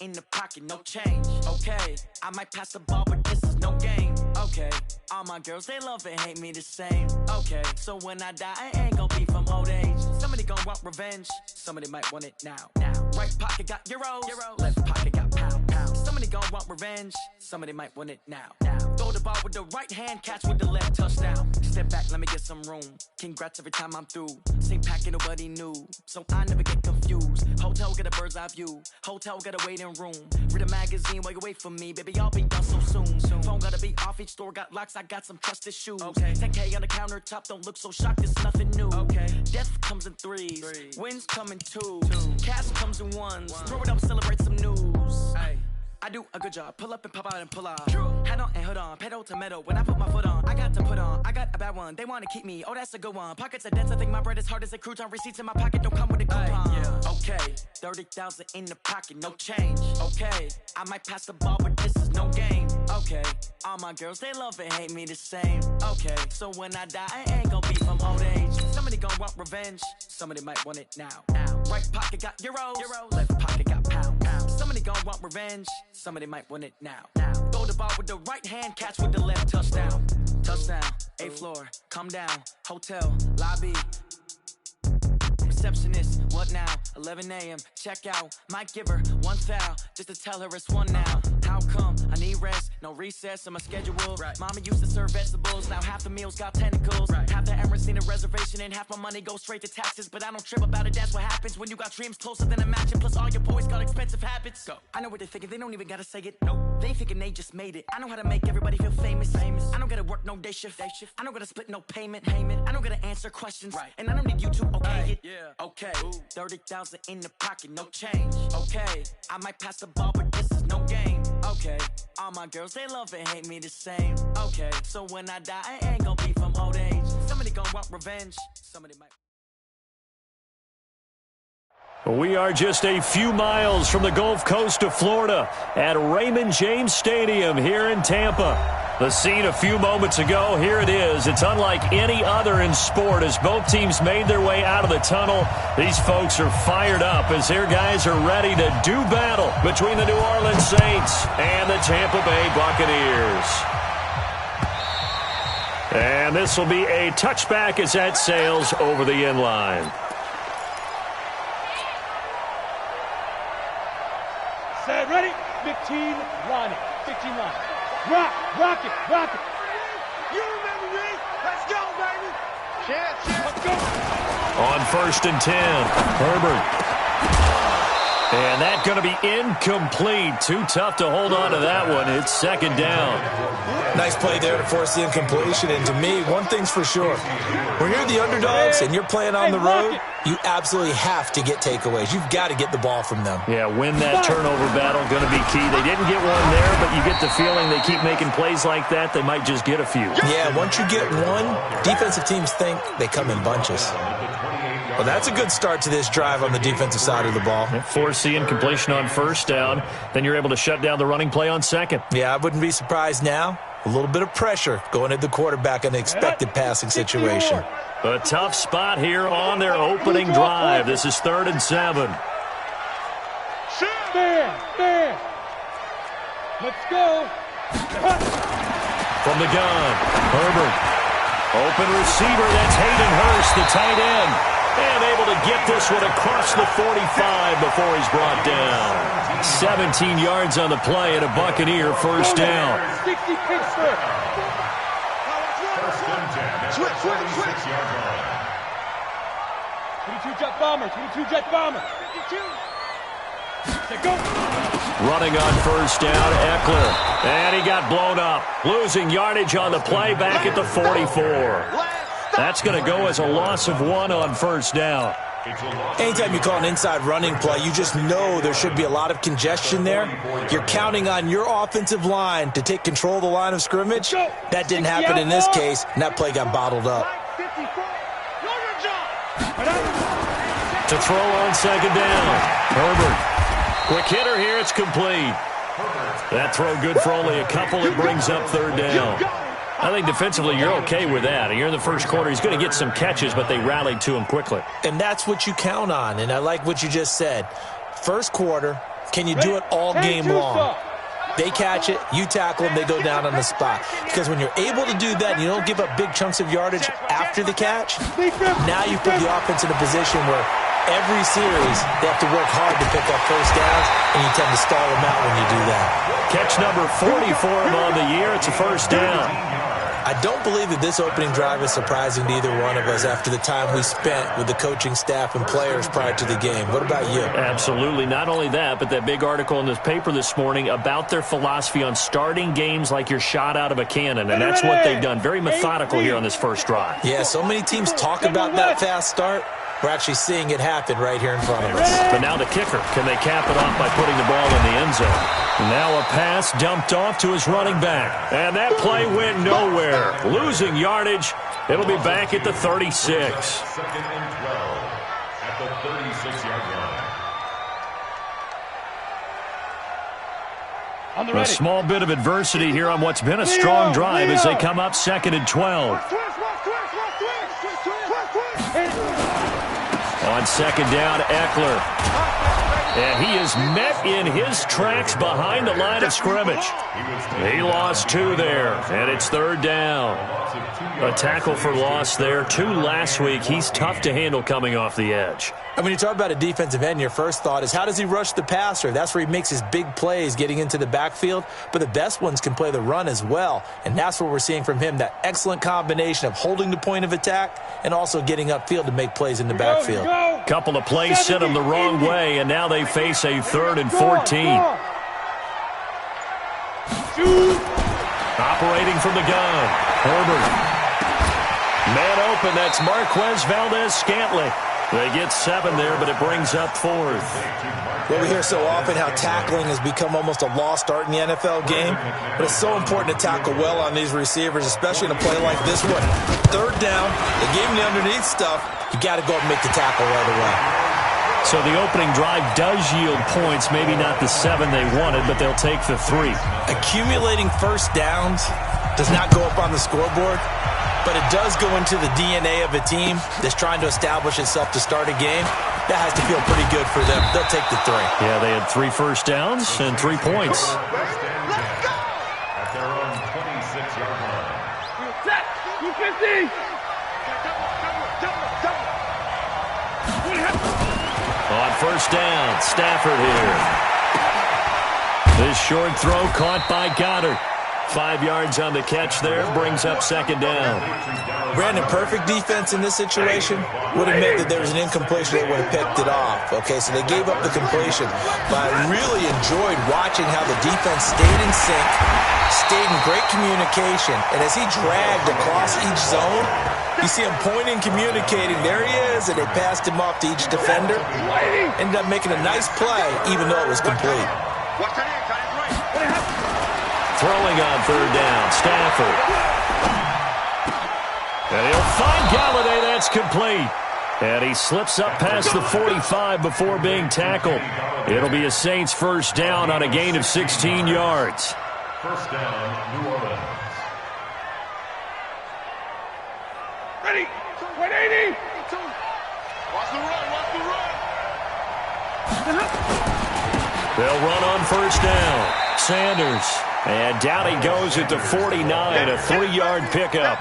in the pocket, no change. Okay, I might pass the ball, but this is no game. Okay, all my girls, they love and hate me the same. Okay, so when I die, I ain't gon' be from old age. Somebody gon' want revenge, somebody might want it now. Right pocket got euros, left pocket got pound. Somebody gon' want revenge, somebody might want it now. Throw the ball with the right hand, catch with the left, touchdown. Step back, let me get some room. Congrats every time I'm through. Same packet, nobody knew, so I never get confused. Hotel get a bird's eye view, hotel get a waiting room. Read a magazine while you wait for me, baby, I'll be done so soon. Phone gotta be off, each store got locks, I got some trusted shoes. 10K on the countertop, don't look so shocked, it's nothing new. Death comes in threes, wins come in twos, cash comes in ones. Throw it up, celebrate some news. I do a good job, pull up and pop out and pull out. Head on and hood on, pedal to metal. When I put my foot on, I got to put on. I got a bad one, they wanna keep me, oh that's a good one. Pockets are dense, I think my bread is hard as a crouton. Receipts in my pocket don't come with a coupon. Okay, 30,000 in the pocket, no change. Okay, I might pass the ball, but this is no game. Okay, all my girls, they love and hate me the same. Okay, so when I die, I ain't gon' be from old age. Somebody gon' want revenge, somebody might want it now. Right pocket got euros, left pocket got pound. Somebody gon' want revenge, somebody might want it now. Throw the ball with the right hand, catch with the left, touchdown. Touchdown, 8th floor, come down, hotel, lobby. Receptionist, what now? 11 a.m. check out. Might give her one foul just to tell her it's one now. How come? I need rest, no recess in my schedule. Mama used to serve vegetables, now half the meals got tentacles. Half the Emirates need a reservation and half my money goes straight to taxes. But I don't trip about it, that's what happens when you got dreams closer than a matching. Plus all your boys got expensive habits. Go. I know what they're thinking, they don't even gotta say it. Nope. They thinking they just made it. I know how to make everybody feel famous. I don't gotta work no day shift. I don't gotta split no payment. I don't gotta answer questions. And I don't need you to okay it. Okay, 30,000 in the pocket, no change. Okay, I might pass the ball, but this is no game. Okay, all my girls, they love and hate me the same. Okay, so when I die, I ain't gon' be from old age. Somebody gon' want revenge, somebody might. We are just a few miles from the Gulf Coast of Florida at Raymond James Stadium here in Tampa. The scene a few moments ago, here it is. It's unlike any other in sport as both teams made their way out of the tunnel. These folks are fired up as their guys are ready to do battle between the New Orleans Saints and the Tampa Bay Buccaneers. And this will be a touchback as that sails over the end line. Set, ready? 15 line. 15 line. Rock it. You remember me? Let's go, baby. Let's go. On 1st and 10, Herbert. And that's going to be incomplete. Too tough to hold on to that one. It's 2nd down. Nice play there to force the incompletion. And to me, one thing's for sure. When you're the underdogs and you're playing on the road, you absolutely have to get takeaways. You've got to get the ball from them. Yeah, win that turnover battle, going to be key. They didn't get one there, but you get the feeling they keep making plays like that, they might just get a few. Yeah, once you get one, defensive teams think they come in bunches. Well, that's a good start to this drive on the defensive side of the ball. Force the incompletion on 1st down. Then you're able to shut down the running play on 2nd. Yeah, I wouldn't be surprised now. A little bit of pressure going at the quarterback in an expected passing situation. A tough spot here on their opening drive. This is 3rd and 7. Stand. Let's go. From the gun, Herbert. Open receiver, that's Hayden Hurst, the tight end. And able to get this one across the 45 before he's brought down. 17 yards on the play and a Buccaneer 1st down. 60 Pittsburgh. Switch. 22 jet bomber. 22 jet bomber. 52. Go. Running on 1st down, Eckler. And he got blown up. Losing yardage on the play back at the 44. That's going to go as a loss of 1 on 1st down. Anytime you call an inside running play, you just know there should be a lot of congestion there. You're counting on your offensive line to take control of the line of scrimmage. That didn't happen in this case, and that play got bottled up. To throw on 2nd down, Herbert. Quick hitter here, it's complete. That throw good for only a couple. It brings up 3rd down. I think defensively you're okay with that. You're in the 1st quarter. He's going to get some catches, but they rallied to him quickly. And that's what you count on, and I like what you just said. 1st quarter, Can you do it all game long? They catch it, you tackle them, they go down on the spot. Because when you're able to do that and you don't give up big chunks of yardage after the catch, now you put the offense in a position where every series they have to work hard to pick up first downs, and you tend to stall them out when you do that. Catch number 40 for him on the year. It's a first down. I don't believe that this opening drive is surprising to either one of us after the time we spent with the coaching staff and players prior to the game. What about you? Absolutely. Not only that, but that big article in this paper this morning about their philosophy on starting games like you're shot out of a cannon, and that's what they've done. Very methodical here on this first drive. Yeah, so many teams talk about that fast start. We're actually seeing it happen right here in front of us. But now the kicker. Can they cap it off by putting the ball in the end zone? Now a pass dumped off to his running back. And that play went nowhere. Losing yardage. It'll be back at the 36. Second and 12 at the 36-yard line. A small bit of adversity here on what's been a strong drive as they come up second and 12. On second down, Eckler. And he is met in his tracks behind the line of scrimmage. He lost 2 there, and it's third down. A tackle for loss there. 2 last week. He's tough to handle coming off the edge. And when you talk about a defensive end, your first thought is how does he rush the passer? That's where he makes his big plays getting into the backfield. But the best ones can play the run as well. And that's what we're seeing from him, that excellent combination of holding the point of attack and also getting upfield to make plays in the backfield. Couple of plays sent him the wrong way, and now they face a 3rd and 14. Operating from the gun, Herbert. Man open, that's Marquez Valdez-Scantling. They get 7 there, but it brings up 4th. Well, we hear so often how tackling has become almost a lost art in the NFL game, but it's so important to tackle well on these receivers, especially in a play like this one. Third down, they gave him the underneath stuff. You got to go and make the tackle right away. So the opening drive does yield points, maybe not the 7 they wanted, but they'll take the 3. Accumulating first downs does not go up on the scoreboard, but it does go into the DNA of a team that's trying to establish itself to start a game. That has to feel pretty good for them. They'll take the 3. Yeah, they had 3 first downs and 3 points. At their own 26-yard line. On first down, Stafford here. This short throw caught by Goddard. 5 yards on the catch there, brings up second down. Brandon, perfect defense in this situation would have meant that there was an incompletion. They would have picked it off. Okay, so they gave up the completion. But I really enjoyed watching how the defense stayed in sync, stayed in great communication, and as he dragged across each zone, you see him pointing, communicating. There he is, and they passed him off to each defender. Ended up making a nice play, even though it was complete. Throwing on third down, Stafford. And he'll find Galladay. That's complete. And he slips up past the 45 before being tackled. It'll be a Saints first down on a gain of 16 yards. First down, New Orleans. Ready. 180. Watch the run. They'll run on first down. Sanders. And down he goes at the 49, a 3-yard pickup.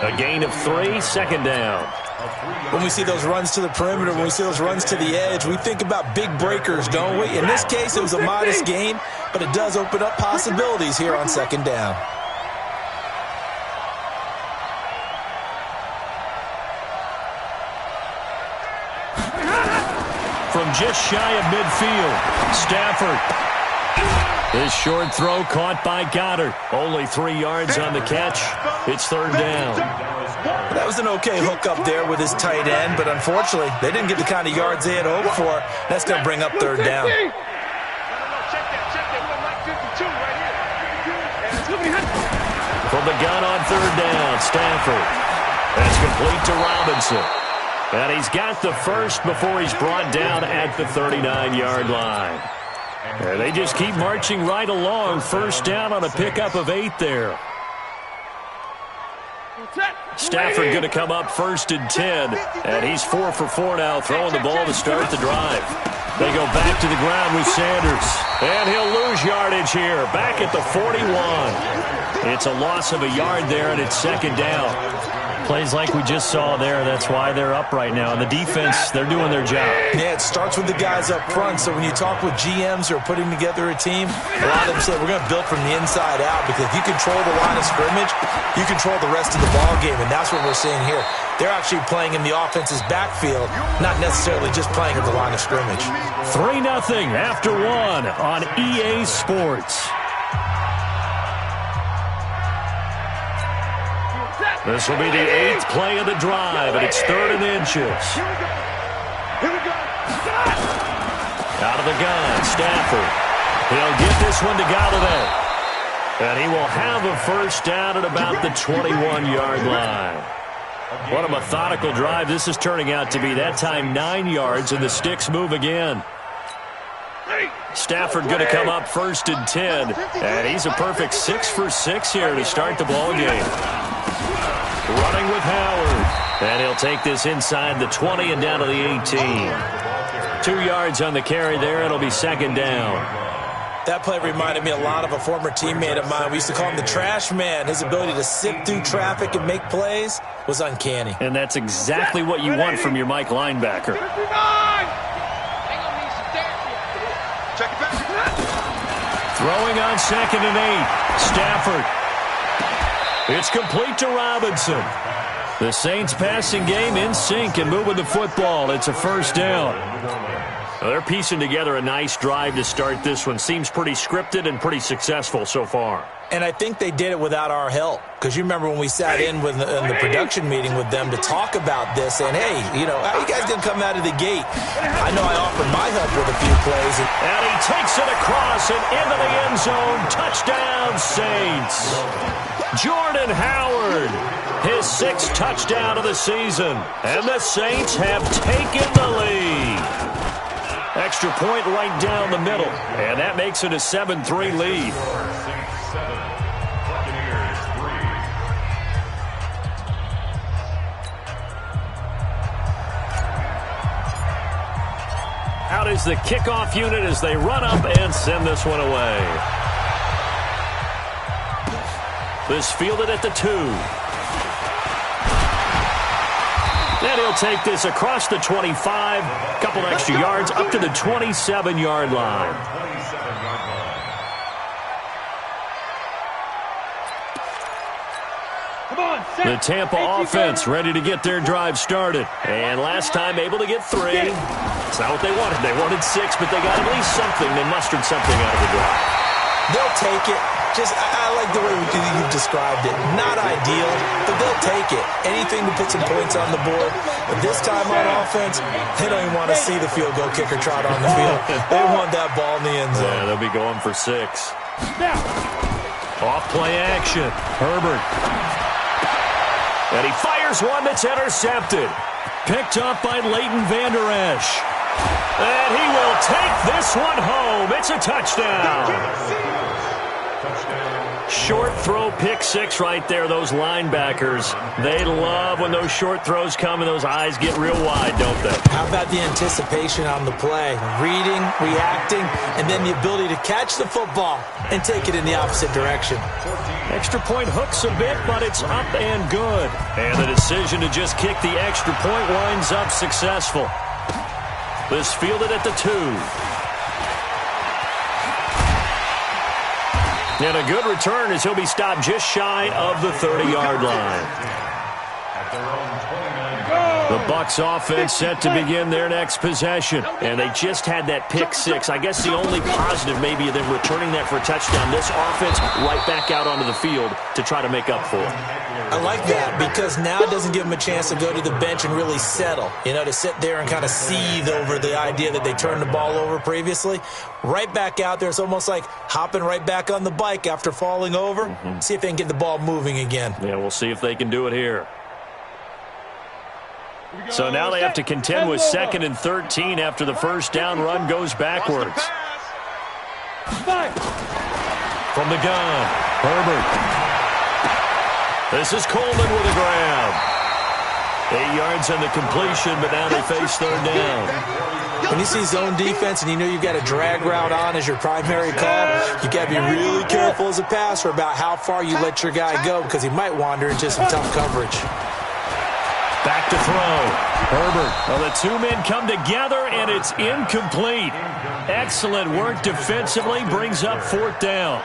A gain of 3, second down. When we see those runs to the perimeter, when we see those runs to the edge, we think about big breakers, don't we? In this case, it was a modest gain, but it does open up possibilities here on second down. From just shy of midfield, Stafford. His short throw caught by Goddard. Only 3 yards on the catch. It's third down. That was an okay hook up there with his tight end, but unfortunately, they didn't get the kind of yards they had hoped for. That's going to bring up third down. From the gun on third down, Stafford. That's complete to Robinson. And he's got the first before he's brought down at the 39-yard line. And they just keep marching right along. First down on a pickup of 8 there. Stafford going to come up first and 10. And he's 4 for 4 now, throwing the ball to start the drive. They go back to the ground with Sanders. And he'll lose yardage here. Back at the 41. It's a loss of a yard there, and it's second down. Plays like we just saw there. That's why they're up right now. And the defense, they're doing their job. Yeah, it starts with the guys up front. So when you talk with GMs who are putting together a team, a lot of them say we're going to build from the inside out, because if you control the line of scrimmage, you control the rest of the ball game, and that's what we're seeing here. They're actually playing in the offense's backfield, not necessarily just playing at the line of scrimmage. 3-0 after 1 on EA Sports. This will be the 8th play of the drive, and it's 3rd and inches. Out of the gun, Stafford. He'll get this one to Galladay. And he will have a first down at about the 21-yard line. What a methodical drive this is turning out to be. That time 9 yards, and the sticks move again. Stafford going to come up 1st and 10, and he's a perfect 6 for 6 here to start the ball game. Running with Howard, and he'll take this inside the 20 and down to the 18. 2 yards on the carry there. It'll be second down. That play reminded me a lot of a former teammate of mine. We used to call him the trash man. His ability to sift through traffic and make plays was uncanny. And that's exactly what you want from your Mike linebacker. Throwing on 2nd and 8. Stafford. It's complete to Robinson. The Saints passing game in sync and moving the football. It's a first down. Well, they're piecing together a nice drive to start this one. Seems pretty scripted and pretty successful so far. And I think they did it without our help. Because you remember when we sat in with in the production meeting with them to talk about this, and hey, you know, how you guys going to come out of the gate? I know I offered my help with a few plays. And he takes it across and into the end zone. Touchdown, Saints. Jordan Howard, his 6th touchdown of the season. And the Saints have taken the lead. Extra point right down the middle. And that makes it a 7-3 lead. Out is the kickoff unit as they run up and send this one away. This fielded at the 2. And he'll take this across the 25. Couple extra yards up to the 27-yard line. The Tampa offense ready to get their drive started. And last time able to get 3. It's not what they wanted. They wanted 6, but they got at least something. They mustered something out of the drive. They'll take it. I like the way you've described it. Not ideal, but they'll take it. Anything to put some points on the board. But this time on offense, they don't even want to see the field goal kicker trot on the field. They want that ball in the end zone. Yeah, they'll be going for 6. Off play action. Herbert. And he fires one that's intercepted. Picked up by Leighton Vander Esch. And he will take this one home. It's a touchdown. Short throw, pick 6 right there. Those linebackers, they love when those short throws come and those eyes get real wide, don't they? How about the anticipation on the play? Reading, reacting, and then the ability to catch the football and take it in the opposite direction. Extra point hooks a bit, but it's up and good. And the decision to just kick the extra point winds up successful. This fielded at the 2. And a good return as he'll be stopped just shy of the 30-yard line. The Bucs offense set to begin their next possession. And they just had that pick 6. I guess the only positive maybe of them returning that for a touchdown. This offense right back out onto the field to try to make up for it. I like that because now it doesn't give them a chance to go to the bench and really settle. You know, to sit there and kind of seethe over the idea that they turned the ball over previously. Right back out there. It's almost like hopping right back on the bike after falling over. See if they can get the ball moving again. Yeah, we'll see if they can do it here. So now they have to contend with 2nd and 13 after the first down run goes backwards. From the gun, Herbert. This is Coleman with a grab. 8 yards on the completion, but now they face third down. When you see zone defense and you know you've got a drag route on as your primary call, you got to be really careful as a passer about how far you let your guy go because he might wander into some tough coverage. Back to throw. Herbert. Well, the two men come together, and it's incomplete. Excellent work defensively. Brings up fourth down.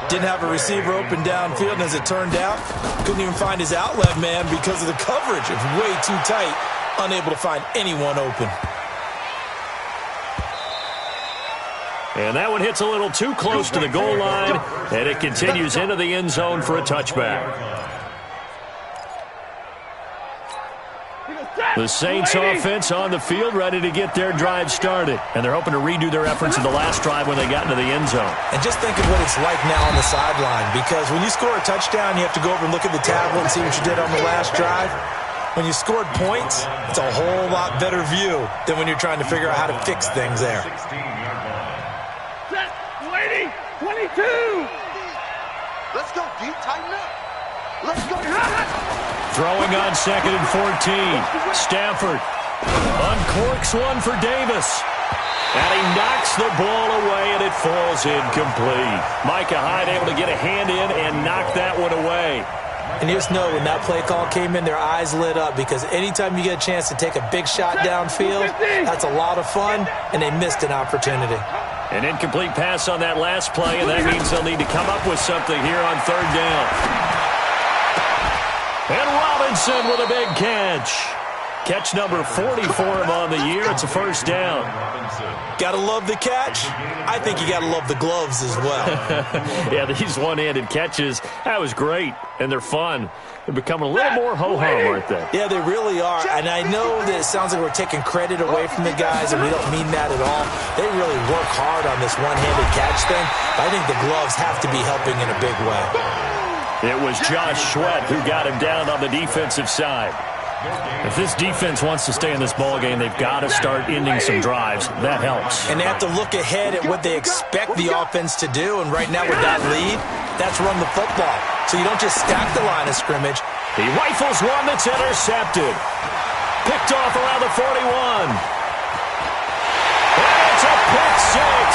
Didn't have a receiver open downfield, and as it turned out, couldn't even find his outlet man because of the coverage. It was way too tight, unable to find anyone open. And that one hits a little too close to the goal line, and it continues into the end zone for a touchback. The Saints offense on the field, ready to get their drive started. And they're hoping to redo their efforts in the last drive when they got into the end zone. And just think of what it's like now on the sideline, because when you score a touchdown, you have to go over and look at the tablet and see what you did on the last drive. When you scored points, it's a whole lot better view than when you're trying to figure out how to fix things there. Set, waiting, 22. Let's go, D, tighten up. Let's go. Throwing on 2nd and 14. Stafford uncorks one for Davis. And he knocks the ball away, and it falls incomplete. Micah Hyde able to get a hand in and knock that one away. And you just know when that play call came in, their eyes lit up, because anytime you get a chance to take a big shot downfield, that's a lot of fun, and they missed an opportunity. An incomplete pass on that last play, and that means they'll need to come up with something here on third down. And Robinson with a big catch. Catch number 40 for him on the year. It's a first down. Gotta love the catch. I think you gotta love the gloves as well. Yeah, these one-handed catches, that was great, and they're fun. They're becoming a little more ho-hum, aren't they? Yeah, they really are. And I know that it sounds like we're taking credit away from the guys, and we don't mean that at all. They really work hard on this one-handed catch thing. But I think the gloves have to be helping in a big way. It was Josh Sweat who got him down on the defensive side. If this defense wants to stay in this ballgame, they've got to start ending some drives. That helps. And they have to look ahead at what they expect the offense to do. And right now with that lead, that's run the football. So you don't just stack the line of scrimmage. He rifles one that's intercepted. Picked off around the 41. And it's a pick six.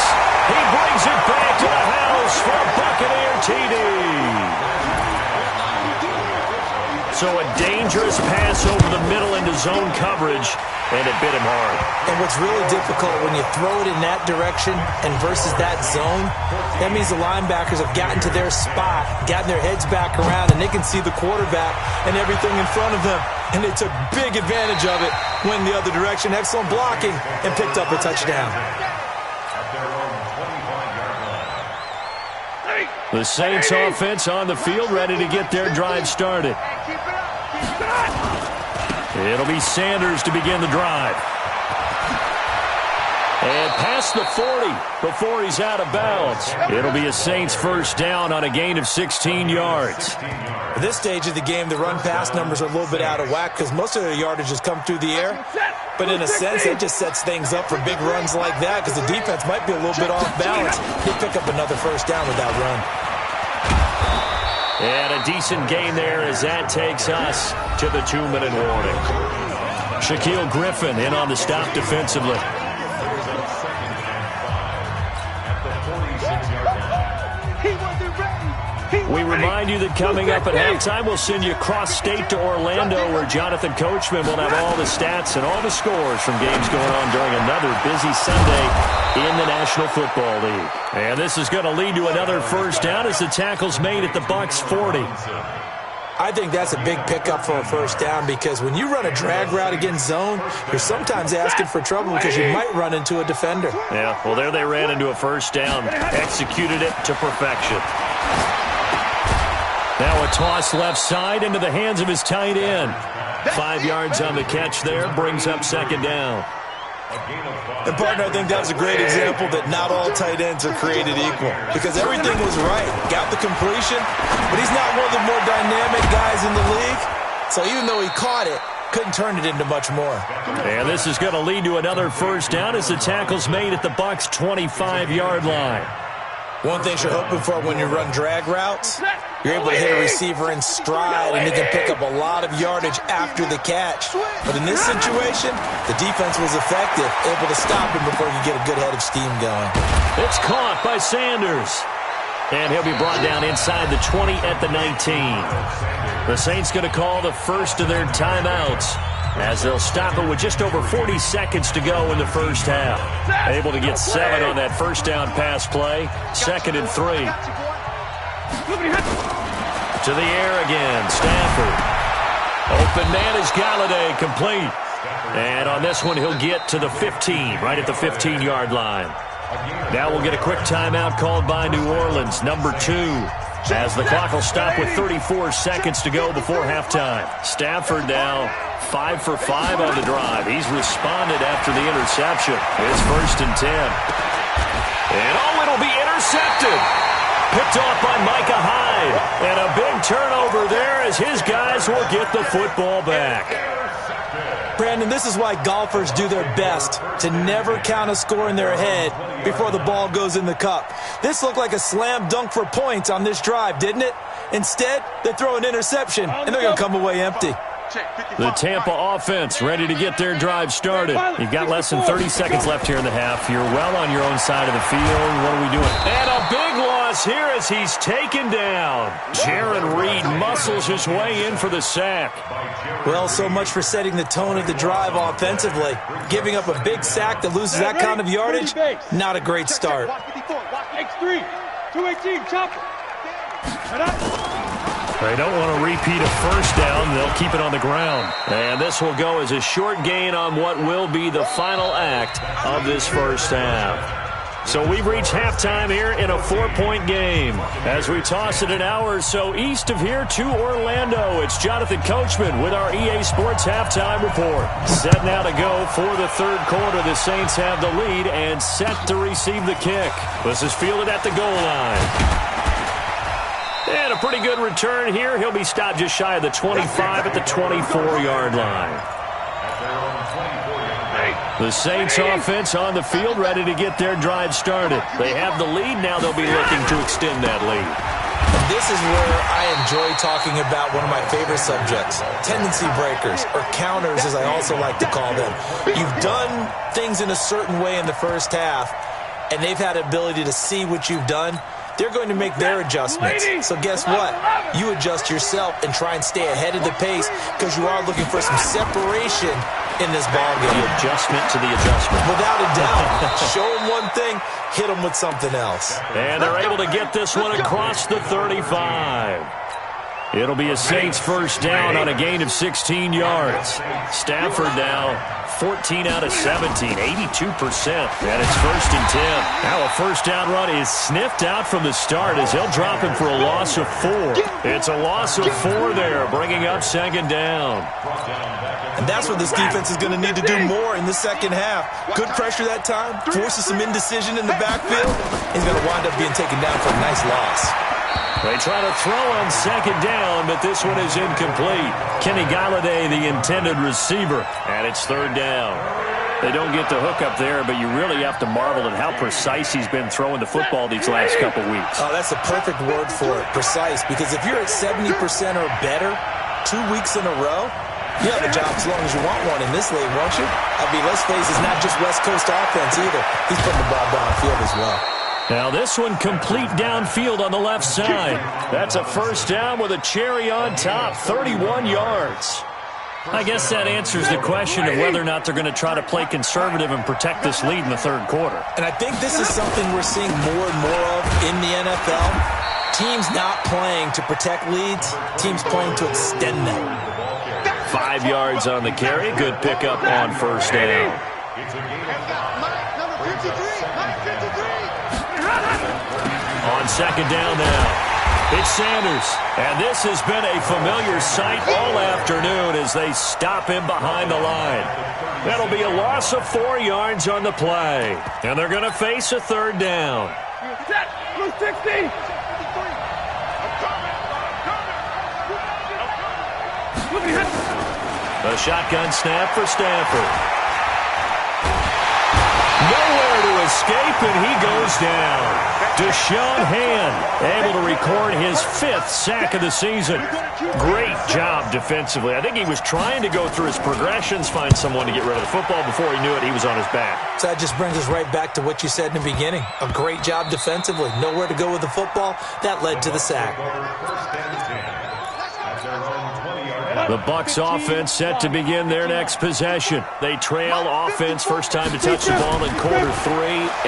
He brings it back to the house for a Buccaneer TD. So a dangerous pass over the middle into zone coverage, and it bit him hard. And what's really difficult when you throw it in that direction and versus that zone, that means the linebackers have gotten to their spot, gotten their heads back around, and they can see the quarterback and everything in front of them. And they took big advantage of it, went the other direction, excellent blocking, and picked up a touchdown. The Saints offense on the field, ready to get their drive started. It'll be Sanders to begin the drive. And past the 40 before he's out of bounds. It'll be a Saints first down on a gain of 16 yards. At this stage of the game, the run-pass numbers are a little bit out of whack because most of their yardage has come through the air. But in a sense, it just sets things up for big runs like that because the defense might be a little bit off balance. They pick up another first down with that run. And a decent gain there as that takes us to the 2-minute warning. Shaquille Griffin in on the stop defensively. We remind you that coming up at halftime, we'll send you cross-state to Orlando, where Jonathan Coachman will have all the stats and all the scores from games going on during another busy Sunday in the National Football League. And this is going to lead to another first down as the tackle's made at the Bucs 40. I think that's a big pickup for a first down because when you run a drag route against zone, you're sometimes asking for trouble because you might run into a defender. Yeah, well, there they ran into a first down, executed it to perfection. Now a toss left side into the hands of his tight end. 5 yards on the catch there, brings up second down. And, partner, I think that's a great example that not all tight ends are created equal because everything was right. Got the completion, but he's not one of the more dynamic guys in the league. So even though he caught it, couldn't turn it into much more. And this is going to lead to another first down as the tackle's made at the Bucs' 25-yard line. One thing you're hoping for when you run drag routes, you're able to hit a receiver in stride, and he can pick up a lot of yardage after the catch. But in this situation, the defense was effective, able to stop him before he could get a good head of steam going. It's caught by Sanders. And he'll be brought down inside the 20 at the 19. The Saints going to call the first of their timeouts, as they'll stop it with just over 40 seconds to go in the first half. Able to get 7 on that first down pass play. 2nd and 3. To the air again. Stafford. Open man is Galladay, complete. And on this one, he'll get to the 15, right at the 15-yard line. Now we'll get a quick timeout called by New Orleans, number 2. As the clock will stop with 34 seconds to go before halftime. Stafford now 5 for 5 on the drive. He's responded after the interception. It's 1st and 10. And it'll be intercepted. Picked off by Micah Hyde. And a big turnover there as his guys will get the football back. Brandon, this is why golfers do their best to never count a score in their head before the ball goes in the cup. This looked like a slam dunk for points on this drive, didn't it? Instead, they throw an interception, and they're going to come away empty. The Tampa offense ready to get their drive started. You've got less than 30 seconds left here in the half. You're well on your own side of the field. What are we doing? And a big loss here as he's taken down. Jaron Reed muscles his way in for the sack. Well, so much for setting the tone of the drive offensively. Giving up a big sack that loses that kind of yardage, not a great start. X3, 218, chopper. They don't want to repeat a first down. They'll keep it on the ground. And this will go as a short gain on what will be the final act of this first half. So we've reached halftime here in a 4-point game. As we toss it an hour or so east of here to Orlando, it's Jonathan Coachman with our EA Sports Halftime Report. Set now to go for the third quarter. The Saints have the lead and set to receive the kick. This is fielded at the goal line. And a pretty good return here. He'll be stopped just shy of the 25 at the 24-yard line. The Saints offense on the field ready to get their drive started. They have the lead. Now they'll be looking to extend that lead. This is where I enjoy talking about one of my favorite subjects, tendency breakers, or counters as I also like to call them. You've done things in a certain way in the first half, and they've had the ability to see what you've done. They're going to make their adjustments. So guess what? You adjust yourself and try and stay ahead of the pace because you are looking for some separation in this ballgame. The adjustment to the adjustment. Without a doubt. Show them one thing, hit them with something else. And they're able to get this one across the 35. It'll be a Saints first down on a gain of 16 yards. Stafford now 14 out of 17, 82%. And it's 1st and 10. Now a first down run is sniffed out from the start as he'll drop him for a loss of 4. It's a loss of 4 there, bringing up 2nd down. And that's what this defense is going to need to do more in the second half. Good pressure that time, forces some indecision in the backfield. He's going to wind up being taken down for a nice loss. They try to throw on 2nd down, but this one is incomplete. Kenny Galladay, the intended receiver, and it's 3rd down. They don't get the hook up there, but you really have to marvel at how precise he's been throwing the football these last couple weeks. Oh, that's a perfect word for it, precise, because if you're at 70% or better 2 weeks in a row, you have a job as long as you want one in this league, won't you? I mean, let's face it, it's not just West Coast offense either. He's putting the ball downfield as well. Now this one complete downfield on the left side. That's a first down with a cherry on top, 31 yards. I guess that answers the question of whether or not they're going to try to play conservative and protect this lead in the third quarter. And I think this is something we're seeing more and more of in the NFL. Teams not playing to protect leads, teams playing to extend them. 5 yards on the carry, good pickup on first down. On 2nd down now, it's Sanders. And this has been a familiar sight all afternoon as they stop him behind the line. That'll be a loss of 4 yards on the play. And they're going to face a 3rd down. Blue 60. A shotgun snap for Stafford. Nowhere to escape, and he goes down. Deshaun Hand able to record his 5th sack of the season. Great job defensively. I think he was trying to go through his progressions, find someone to get rid of the football. Before he knew it, he was on his back. So that just brings us right back to what you said in the beginning. A great job defensively. Nowhere to go with the football. That led to the sack. The Bucs offense set to begin their next possession. They trail offense, first time to touch the ball in quarter 3,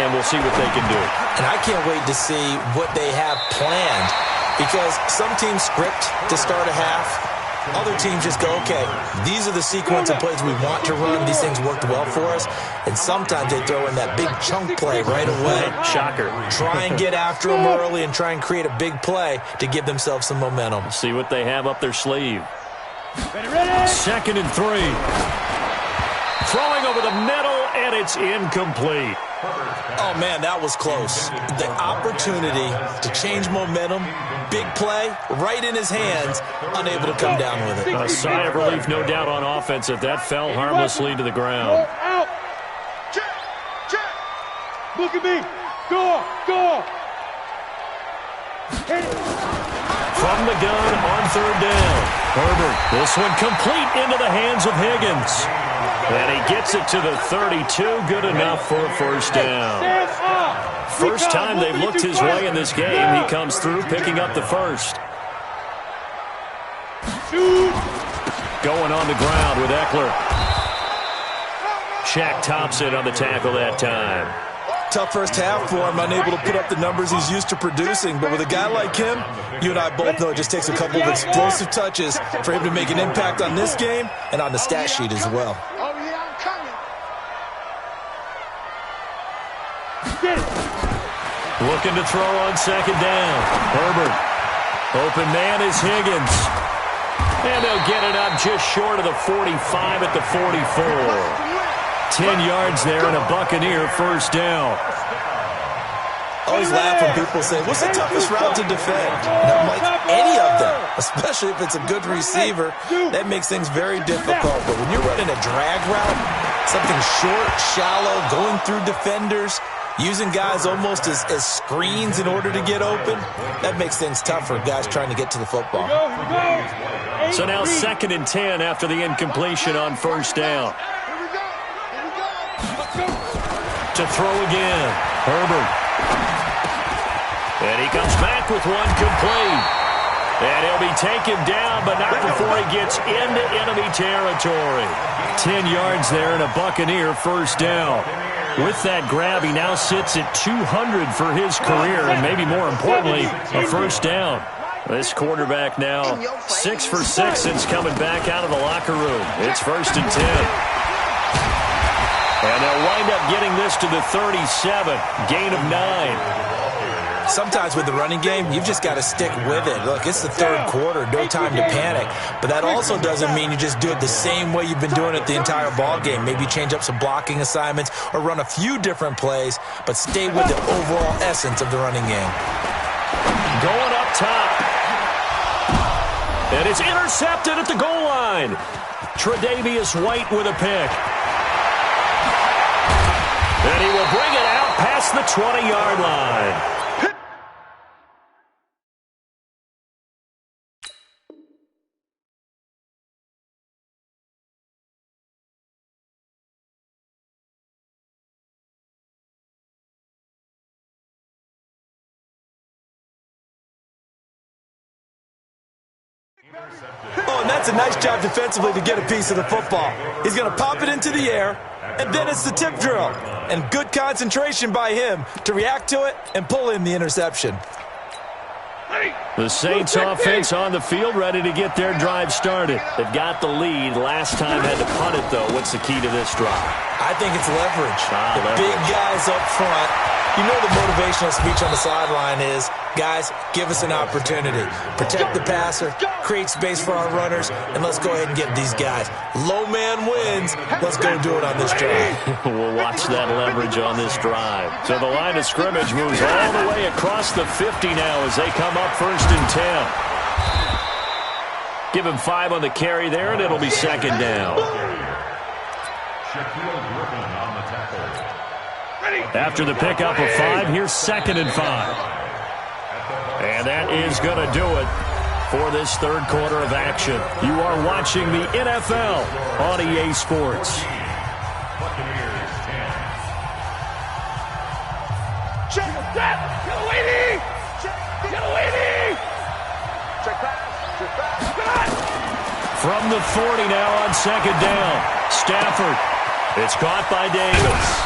and we'll see what they can do. And I can't wait to see what they have planned, because some teams script to start a half. Other teams just go, okay, these are the sequence of plays we want to run. These things worked well for us. And sometimes they throw in that big chunk play right away. Shocker. Try and get after them early and try and create a big play to give themselves some momentum. See what they have up their sleeve. Ready, ready. 2nd and 3. Throwing over the middle, and it's incomplete. Oh, man, that was close. The opportunity to change momentum, big play, right in his hands, unable to come down with it. A sigh of relief, no doubt, on offense if that fell harmlessly to the ground. Out. Check. Check. Look at me. Go. Hit it. From the gun on 3rd down. Herbert, this one complete into the hands of Higgins. And he gets it to the 32, good enough for a first down. First time they've looked his way in this game. He comes through, picking up the first. Going on the ground with Eckler. Shaq Thompson on the tackle that time. Tough first half for him, unable to put up the numbers he's used to producing. But with a guy like him, you and I both know it just takes a couple of explosive touches for him to make an impact on this game and on the stat sheet as well. Oh, yeah, I'm coming. Get it. Looking to throw on 2nd down. Herbert. Open man is Higgins. And they'll get it up just short of the 45 at the 44. 10 yards there and a Buccaneer first down. I always laugh when people say, what's the toughest route to defend? And I'm like, any of them, especially if it's a good receiver. That makes things very difficult. But when you're running a drag route, something short, shallow, going through defenders, using guys almost as screens in order to get open, that makes things tough for guys trying to get to the football. So now 2nd and 10 after the incompletion on first down. To throw again, Herbert. And he comes back with one complete. And he'll be taken down, but not before he gets into enemy territory. 10 yards there and a Buccaneer first down. With that grab, he now sits at 200 for his career, and maybe more importantly, a first down. This quarterback now 6 for 6 since coming back out of the locker room. It's 1st and 10. And they'll wind up getting this to the 37, gain of 9. Sometimes with the running game, you've just got to stick with it. Look, it's the 3rd quarter, no time to panic. But that also doesn't mean you just do it the same way you've been doing it the entire ball game. Maybe change up some blocking assignments or run a few different plays, but stay with the overall essence of the running game. Going up top. And it's intercepted at the goal line. Tre'Davious White with a pick. And he will bring it out past the 20-yard line. Oh, and that's a nice job defensively to get a piece of the football. He's going to pop it into the air, and then it's the tip drill. And good concentration by him to react to it and pull in the interception. The Saints offense on the field, ready to get their drive started. They've got the lead. Last time had to punt it, though. What's the key to this drive? I think it's leverage. The big guys up front. You know the motivational speech on the sideline is, guys, give us an opportunity. Protect the passer, create space for our runners, and let's go ahead and get these guys. Low man wins. Let's go do it on this drive. We'll watch that leverage on this drive. So the line of scrimmage moves all the way across the 50 now as they come up 1st and 10. Give him 5 on the carry there, and it'll be 2nd down. After the pickup of 5, here's 2nd and 5. And that is going to do it for this third quarter of action. You are watching the NFL on EA Sports. From the 40 now on 2nd down. Stafford. It's caught by Davis.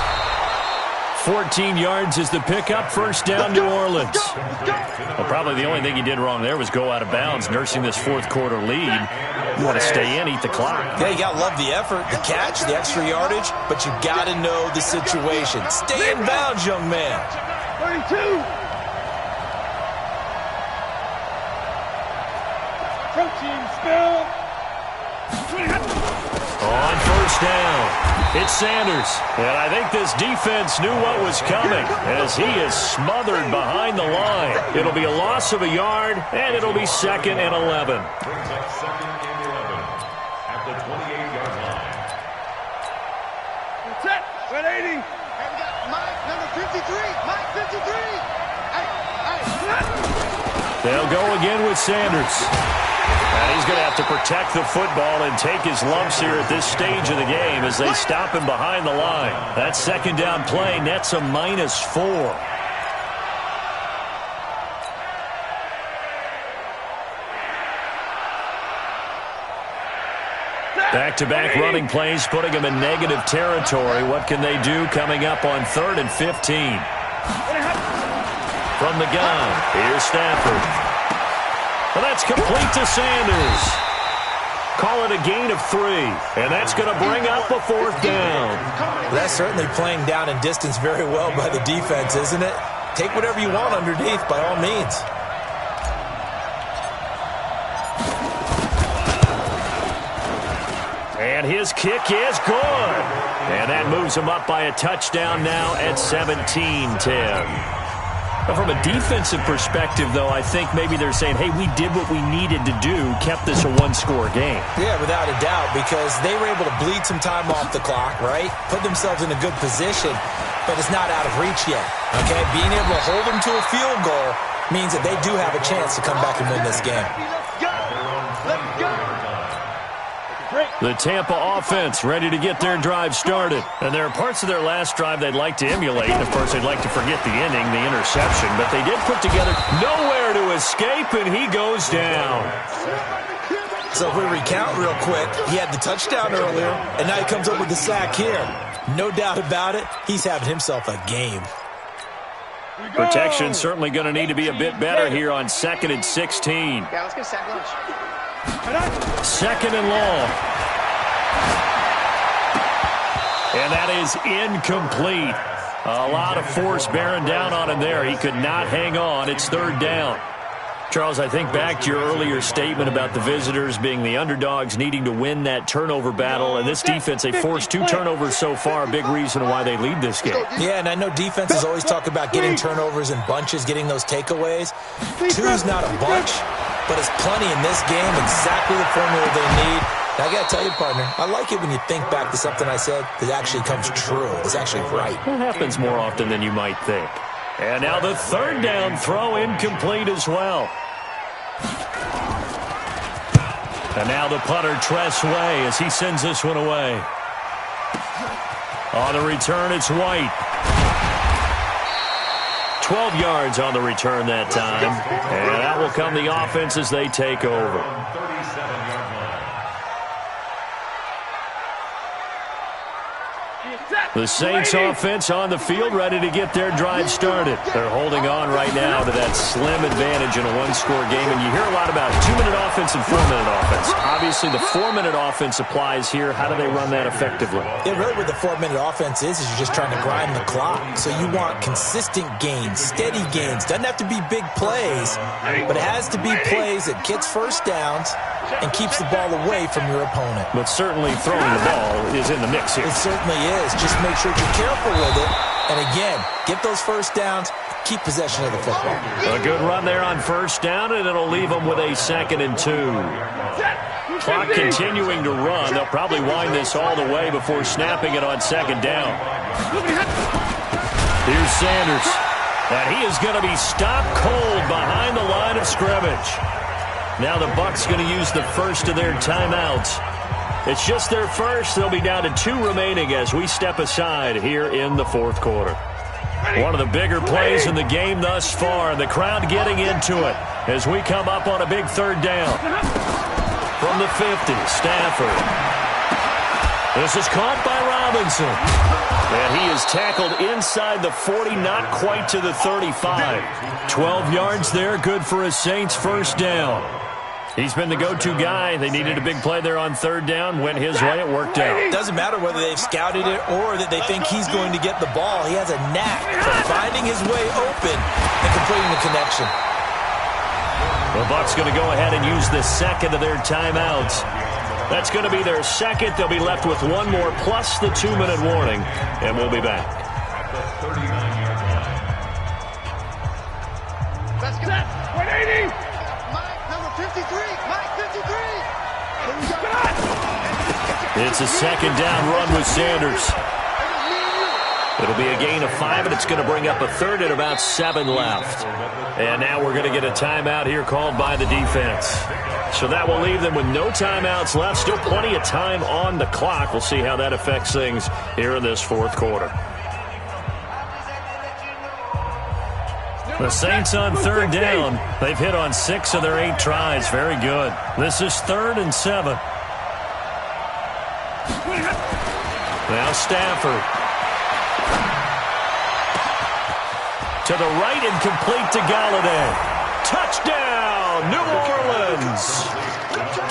14 yards is the pickup. 1st down, New Orleans. Well, probably the only thing he did wrong there was go out of bounds, nursing this fourth quarter lead. You want to stay in, eat the clock. Yeah, you got to love the effort, the catch, the extra yardage, but you got to know the situation. Stay in bounds, young man. 32. Protein spill. On 1st down, it's Sanders. And I think this defense knew what was coming as he is smothered behind the line. It'll be a loss of a yard, and it'll be 2nd and 11. Brings up 2nd and 11 at the 28-yard line. That's it. 180. And we got Mike, number 53. Mike, 53. They'll go again with Sanders. And he's going to have to protect the football and take his lumps here at this stage of the game as they stop him behind the line. That 2nd down play nets a -4. Back-to-back running plays putting them in negative territory. What can they do coming up on 3rd and 15? From the gun, here's Stafford. Well, that's complete to Sanders. Call it a gain of 3, and that's going to bring up a 4th down. That's certainly playing down in distance very well by the defense, isn't it? Take whatever you want underneath, by all means. And his kick is good. And that moves him up by a touchdown now at 17-10. From a defensive perspective, though, I think maybe they're saying, hey, we did what we needed to do, kept this a one-score game. Yeah, without a doubt, because they were able to bleed some time off the clock, right? Put themselves in a good position, but it's not out of reach yet, okay? Being able to hold them to a field goal means that they do have a chance to come back and win this game. The Tampa offense ready to get their drive started. And there are parts of their last drive they'd like to emulate. And, of course, they'd like to forget the inning, the interception. But they did put together nowhere to escape, and he goes down. So if we recount real quick, he had the touchdown earlier, and now he comes up with the sack here. No doubt about it, he's having himself a game. Protection certainly going to need to be a bit better here on 2nd and 16. Yeah, let's get a sack lunch. 2nd and long. And that is incomplete. A lot of force bearing down on him there. He could not hang on. It's 3rd down. Charles, I think back to your earlier statement about the visitors being the underdogs needing to win that turnover battle. And this defense, they forced 2 turnovers so far, a big reason why they lead this game. Yeah, and I know defenses always talk about getting turnovers in bunches, getting those takeaways. 2's not a bunch, but it's plenty in this game, exactly the formula they need. And I got to tell you, partner, I like it when you think back to something I said that actually comes true. It's actually right. It happens more often than you might think. And now the 3rd down throw incomplete as well. And now the punter, Tress Way, as he sends this one away. On the return, it's White. 12 yards on the return that time. And that will come the offense as they take over. The Saints offense on the field, ready to get their drive started. They're holding on right now to that slim advantage in a one-score game. And you hear a lot about 2-minute offense and 4-minute offense. Obviously, the 4-minute offense applies here. How do they run that effectively? Yeah, really what the 4-minute offense is you're just trying to grind the clock. So you want consistent gains, steady gains. Doesn't have to be big plays, but it has to be plays that gets first downs and keeps the ball away from your opponent. But certainly throwing the ball is in the mix here. It certainly is. Just make sure you're careful with it. And again, get those first downs, keep possession of the football. A good run there on 1st down, and it'll leave them with a 2nd and 2. Clock continuing to run. They'll probably wind this all the way before snapping it on 2nd down. Here's Sanders. And he is going to be stopped cold behind the line of scrimmage. Now the Bucs going to use the first of their timeouts. It's just their first. They'll be down to 2 remaining as we step aside here in the fourth quarter. One of the bigger plays in the game thus far. The crowd getting into it as we come up on a big third down. From the 50, Stafford. This is caught by Robinson. And he is tackled inside the 40, not quite to the 35. 12 yards there, good for a Saints first down. He's been the go-to guy. They needed a big play there on third down. Went his way. It worked out. Doesn't matter whether they've scouted it or that they think he's going to get the ball. He has a knack for finding his way open and completing the connection. The Bucs going to go ahead and use the second of their timeouts. That's going to be their second. They'll be left with one more plus the 2-minute warning, and we'll be back. At the 39-yard line. Let's go. 180. Mike, number 53. Mike, 53. It's a second down run with Sanders. It'll be a gain of 5, and it's going to bring up a third at about 7 left. And now we're going to get a timeout here called by the defense. So that will leave them with no timeouts left. Still plenty of time on the clock. We'll see how that affects things here in this fourth quarter. The Saints on third down. They've hit on 6 of their 8 tries. Very good. This is 3rd and 7. Now Stafford. To the right and complete to Galladay. Touchdown, New Orleans.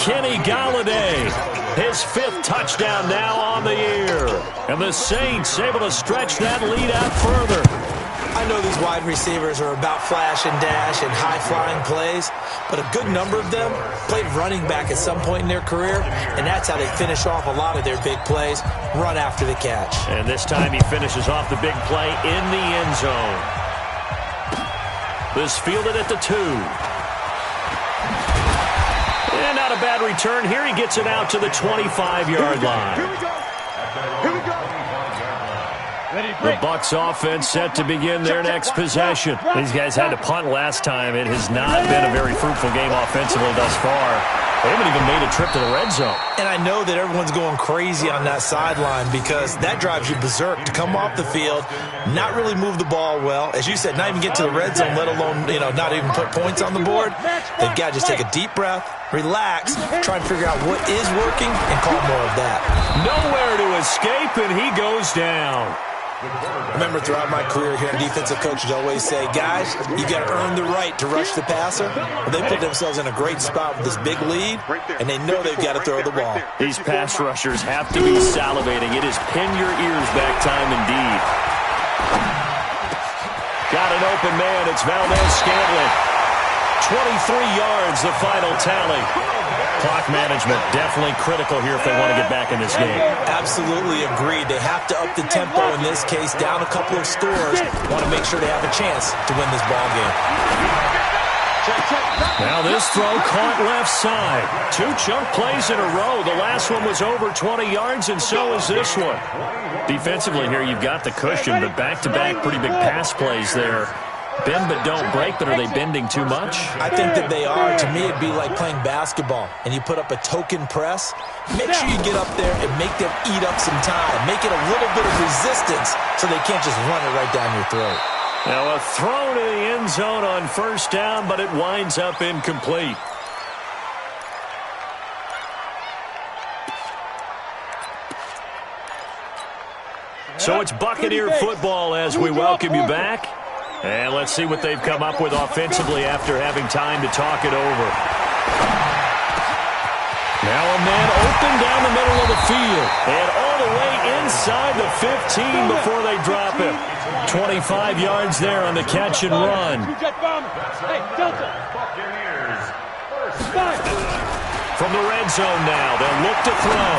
Kenny Galladay, his 5th touchdown now on the year. And the Saints able to stretch that lead out further. I know these wide receivers are about flash and dash and high-flying plays, but a good number of them played running back at some point in their career, and that's how they finish off a lot of their big plays, run after the catch. And this time he finishes off the big play in the end zone. This fielded at the 2. And not a bad return here. He gets it out to the 25-yard line. Here we go. Here we go. The Bucs offense set to begin their next possession. These guys had to punt last time. It has not been a very fruitful game offensively thus far. They haven't even made a trip to the red zone. And I know that everyone's going crazy on that sideline because that drives you berserk to come off the field, not really move the ball well. As you said, not even get to the red zone, let alone, not even put points on the board. They've got to just take a deep breath, relax, try and figure out what is working, and call more of that. Nowhere to escape, and he goes down. I remember throughout my career here in defensive coaches always say, guys, you got to earn the right to rush the passer. Well, they put themselves in a great spot with this big lead, and they know they've got to throw the ball. These pass rushers have to be salivating. It is pin your ears back time indeed. Got an open man. It's Valdez-Scantling. 23 yards, the final tally. Clock management definitely critical here if they want to get back in this game. Absolutely agreed. They have to up the tempo in this case, down a couple of scores. Want to make sure they have a chance to win this ball game. Now this throw caught left side. 2 chunk plays in a row. The last one was over 20 yards, and so is this one. Defensively here, you've got the cushion, but back-to-back pretty big pass plays there. Bend but don't break, but are they bending too much? I think that they are. To me, it'd be like playing basketball, and you put up a token press. Make sure you get up there and make them eat up some time. Make it a little bit of resistance so they can't just run it right down your throat. Now a throw to the end zone on first down, but it winds up incomplete. So it's Buccaneer football as we welcome you back. And let's see what they've come up with offensively after having time to talk it over. Now a man open down the middle of the field. And all the way inside the 15 before they drop him. 25 yards there on the catch and run. From the red zone now, they'll look to throw.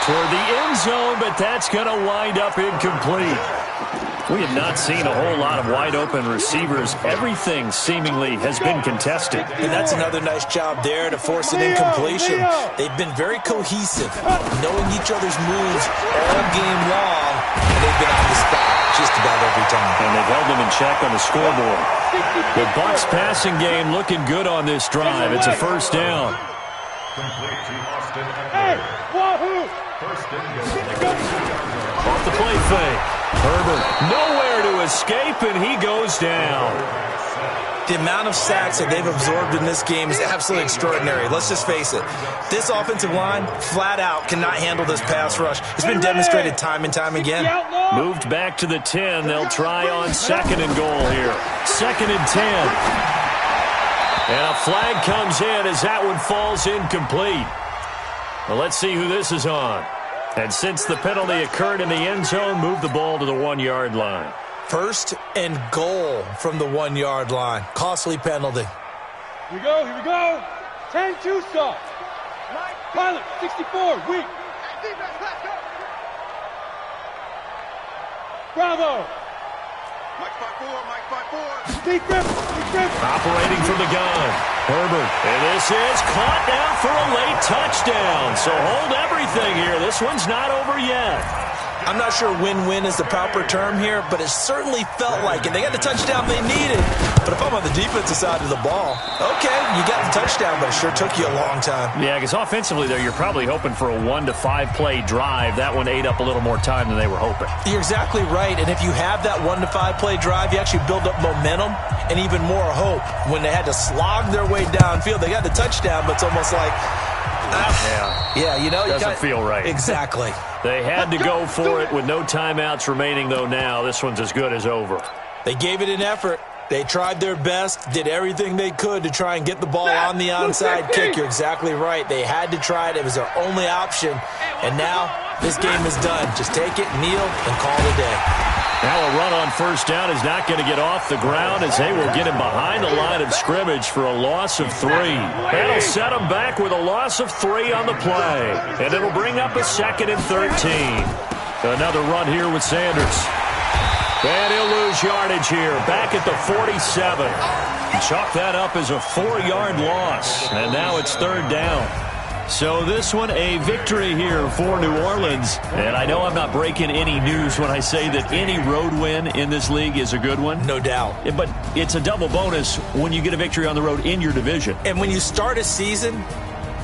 Toward the end zone, but that's going to wind up incomplete. We have not seen a whole lot of wide-open receivers. Everything seemingly has been contested. And that's another nice job there to force an incompletion. They've been very cohesive, knowing each other's moves all game long, and they've been on the spot just about every time. And they've held them in check on the scoreboard. The Bucs passing game looking good on this drive. It's a first down. Complete to Austin Hey, Eckler. wahoo! First and goal. Off the play fake. Herbert nowhere to escape, and he goes down. The amount of sacks that they've absorbed in this game is absolutely extraordinary. Let's just face it. This offensive line, flat out, cannot handle this pass rush. It's been demonstrated time and time again. Moved back to the 10. They'll try on second and goal here. Second and 10. And a flag comes in as that one falls incomplete. Well, let's see who this is on. And since the penalty occurred in the end zone, move the ball to the 1-yard line. First and goal from the 1-yard line. Costly penalty. Here we go, here we go. 10-2 stop. Pilot, 64, weak. Bravo. Mike 5-4, Mike 5-4. Deep grip, deep grip. Operating from the gun. Herbert. And this is caught now for a late touchdown. So hold everything here. This one's not over yet. I'm not sure win-win is the proper term here, but it certainly felt like it. They got the touchdown they needed. But if I'm on the defensive side of the ball, okay, you got the touchdown, but it sure took you a long time. Yeah, because offensively, though, you're probably hoping for a 1 to 5 play drive. That one ate up a little more time than they were hoping. You're exactly right, and if you have that 1 to 5 play drive, you actually build up momentum and even more hope. When they had to slog their way downfield, they got the touchdown, but it's almost like, yeah, you know, doesn't feel right. Exactly. They had to go for it with no timeouts remaining, though. Now this one's as good as over. They gave it an effort. They tried their best, did everything they could to try and get the ball on the onside kick. You're exactly right. They had to try it. It was their only option. And now this game is done. Just take it, kneel, and call it a day. Now a run on first down is not going to get off the ground as they will get him behind the line of scrimmage for a loss of 3. That'll set him back with a loss of 3 on the play. And it'll bring up a 2nd and 13. Another run here with Sanders. And he'll lose yardage here, back at the 47. Chalk that up as a 4-yard loss. And now it's 3rd down. So this one, a victory here for New Orleans. And I know I'm not breaking any news when I say that any road win in this league is a good one. No doubt. But it's a double bonus when you get a victory on the road in your division. And when you start a season,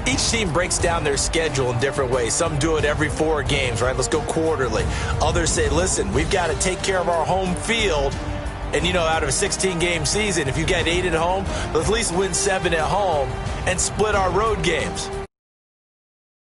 each team breaks down their schedule in different ways. Some do it every 4 games, right? Let's go quarterly. Others say, listen, we've got to take care of our home field. And, you know, out of a 16-game season, if you get 8 at home, let's at least win 7 at home and split our road games.